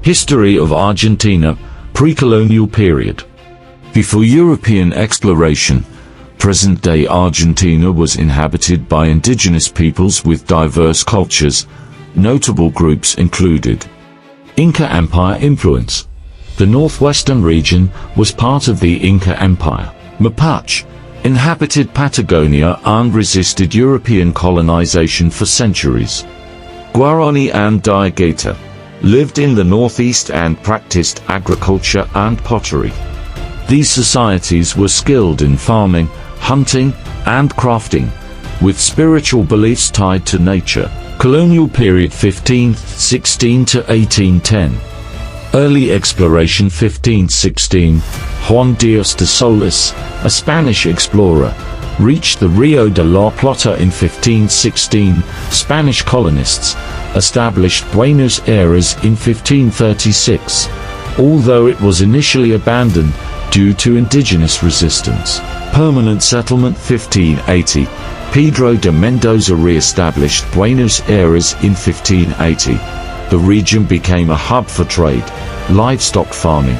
History of Argentina, pre-colonial period. Before European exploration, present-day Argentina was inhabited by indigenous peoples with diverse cultures. Notable groups included Inca Empire influence. The northwestern region was part of the Inca Empire. Mapuche inhabited Patagonia and resisted European colonization for centuries. Guarani and Diaguita lived in the northeast and practiced agriculture and pottery. These societies were skilled in farming, hunting, and crafting, with spiritual beliefs tied to nature. Colonial period 1516 to 1810. Early exploration 1516. Juan Diaz de Solís, a Spanish explorer, reached the Rio de la Plata in 1516. Spanish colonists established Buenos Aires in 1536, although it was initially abandoned due to indigenous resistance. Permanent settlement 1580. Pedro de Mendoza re-established Buenos Aires in 1580. The region became a hub for trade, livestock farming,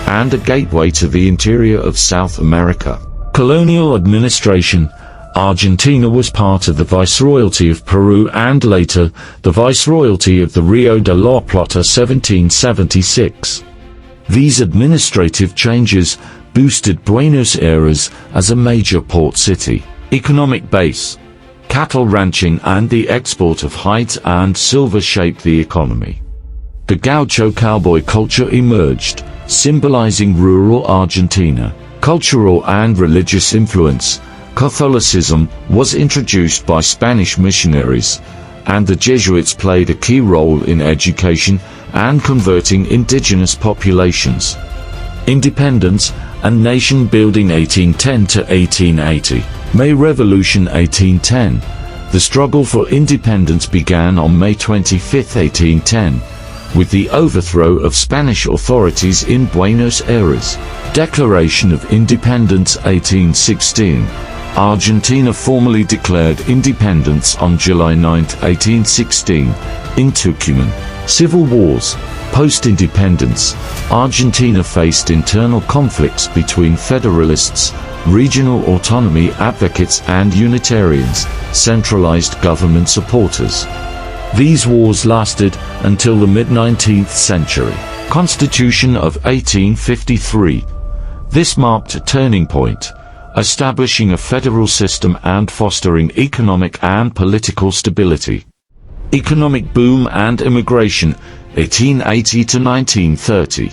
and a gateway to the interior of South America. Colonial administration. Argentina was part of the Viceroyalty of Peru and later, the Viceroyalty of the Rio de la Plata 1776. These administrative changes boosted Buenos Aires as a major port city. Economic base. Cattle ranching and the export of hides and silver shaped the economy. The gaucho cowboy culture emerged, symbolizing rural Argentina. Cultural and religious influence. Catholicism was introduced by Spanish missionaries, and the Jesuits played a key role in education and converting indigenous populations. Independence and nation building 1810 to 1880. May Revolution 1810. The struggle for independence began on May 25, 1810, with the overthrow of Spanish authorities in Buenos Aires. Declaration of Independence 1816. Argentina formally declared independence on July 9, 1816, in Tucumán. Civil wars. Post-independence, Argentina faced internal conflicts between federalists, regional autonomy advocates and Unitarians, centralized government supporters. These wars lasted until the mid-19th century. Constitution of 1853. This marked a turning point, establishing a federal system and fostering economic and political stability. Economic boom and immigration, 1880 to 1930.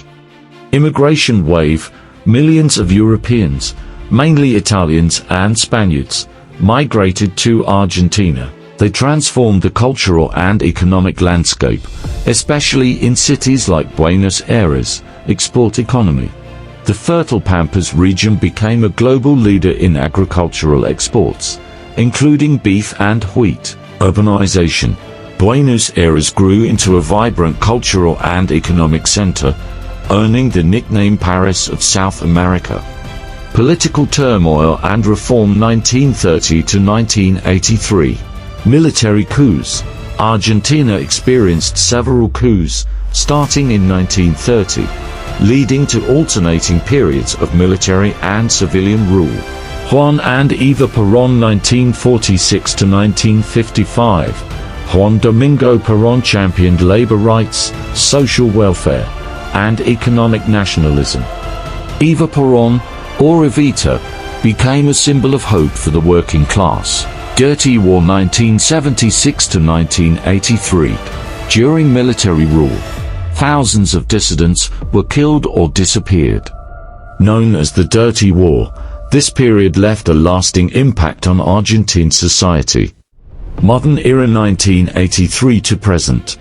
Immigration wave. Millions of Europeans, mainly Italians and Spaniards, migrated to Argentina. They transformed the cultural and economic landscape, especially in cities like Buenos Aires. Export economy. The fertile Pampas region became a global leader in agricultural exports, including beef and wheat. Urbanization. Buenos Aires grew into a vibrant cultural and economic center, earning the nickname Paris of South America. Political turmoil and reform 1930 to 1983. Military coups. Argentina experienced several coups, starting in 1930, leading to alternating periods of military and civilian rule. Juan and Eva Perón 1946 to 1955. Juan Domingo Perón championed labor rights, social welfare, and economic nationalism. Eva Perón, or Evita, became a symbol of hope for the working class. Dirty War 1976 to 1983. During military rule, thousands of dissidents were killed or disappeared. Known as the Dirty War, this period left a lasting impact on Argentine society. Modern era 1983 to present.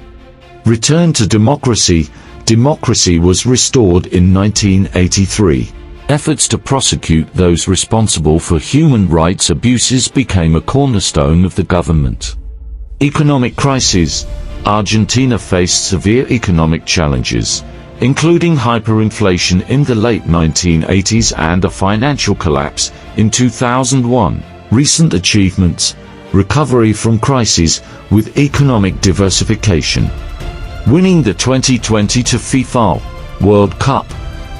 Return to democracy. Democracy was restored in 1983. Efforts to prosecute those responsible for human rights abuses became a cornerstone of the government. Economic crises. Argentina faced severe economic challenges, including hyperinflation in the late 1980s and a financial collapse in 2001. Recent achievements. Recovery from crises with economic diversification. winning the 2022 FIFA World Cup,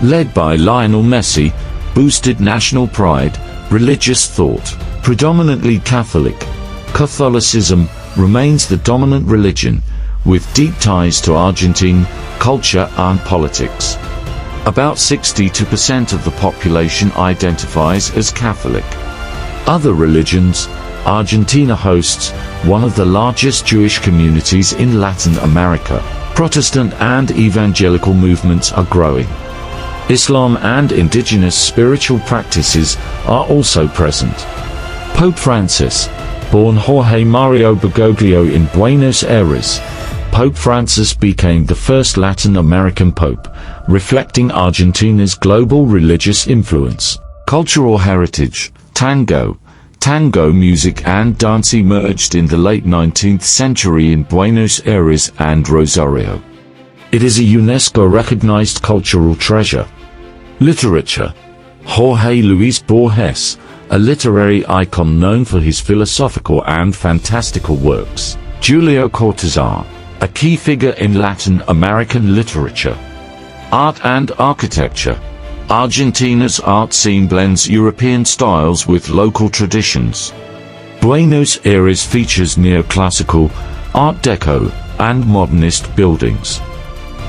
led by Lionel Messi, boosted national pride, religious thought. Predominantly Catholic, Catholicism remains the dominant religion, with deep ties to Argentine culture and politics. About 62% of the population identifies as Catholic. Other religions. Argentina hosts one of the largest Jewish communities in Latin America. Protestant and evangelical movements are growing. Islam and indigenous spiritual practices are also present. Pope Francis, born Jorge Mario Bergoglio in Buenos Aires, Pope Francis became the first Latin American pope, reflecting Argentina's global religious influence. Cultural heritage. Tango music and dance emerged in the late 19th century in Buenos Aires and Rosario. It is a UNESCO-recognized cultural treasure. Literature. Jorge Luis Borges, a literary icon known for his philosophical and fantastical works. Julio Cortázar, a key figure in Latin American literature. Art and architecture. Argentina's art scene blends European styles with local traditions. Buenos Aires features neoclassical, Art Deco, and modernist buildings.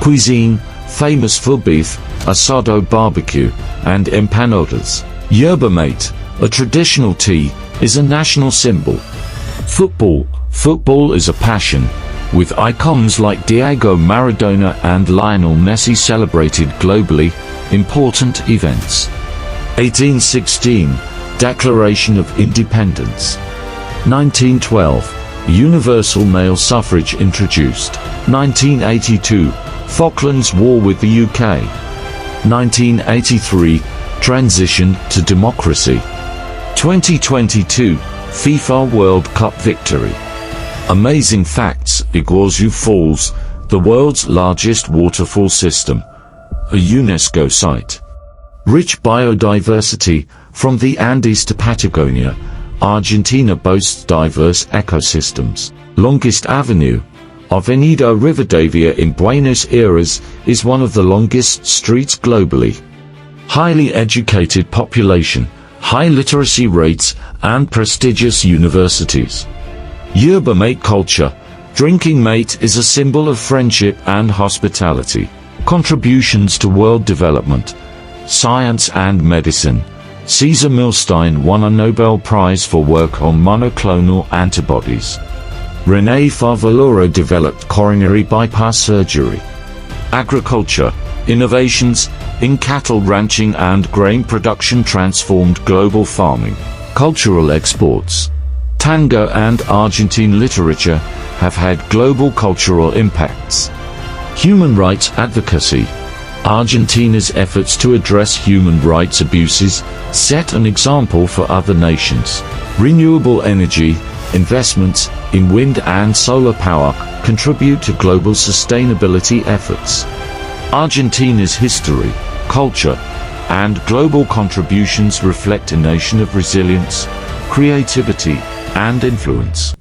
Cuisine, famous for beef, asado barbecue, and empanadas. Yerba mate, a traditional tea, is a national symbol. Football is a passion, with icons like Diego Maradona and Lionel Messi celebrated globally. Important events. 1816, Declaration of Independence. 1912, universal male suffrage introduced. 1982, Falklands War with the UK. 1983, transition to democracy. 2022, FIFA World Cup victory. Amazing facts. Iguazu Falls, the world's largest waterfall system. A UNESCO site. Rich biodiversity. From the Andes to Patagonia, Argentina boasts diverse ecosystems. Longest avenue. Avenida Rivadavia in Buenos Aires is one of the longest streets globally. Highly educated population, high literacy rates, and prestigious universities. Yerba mate culture. Drinking mate is a symbol of friendship and hospitality. Contributions to world development. Science and medicine. Cesar Milstein won a Nobel Prize for work on monoclonal antibodies. René Favaloro developed coronary bypass surgery. Agriculture. Innovations in cattle ranching and grain production transformed global farming. Cultural exports. Tango and Argentine literature have had global cultural impacts. Human rights advocacy. Argentina's efforts to address human rights abuses set an example for other nations. Renewable energy. Investments in wind and solar power contribute to global sustainability efforts. Argentina's history, culture, and global contributions reflect a nation of resilience, creativity, and influence.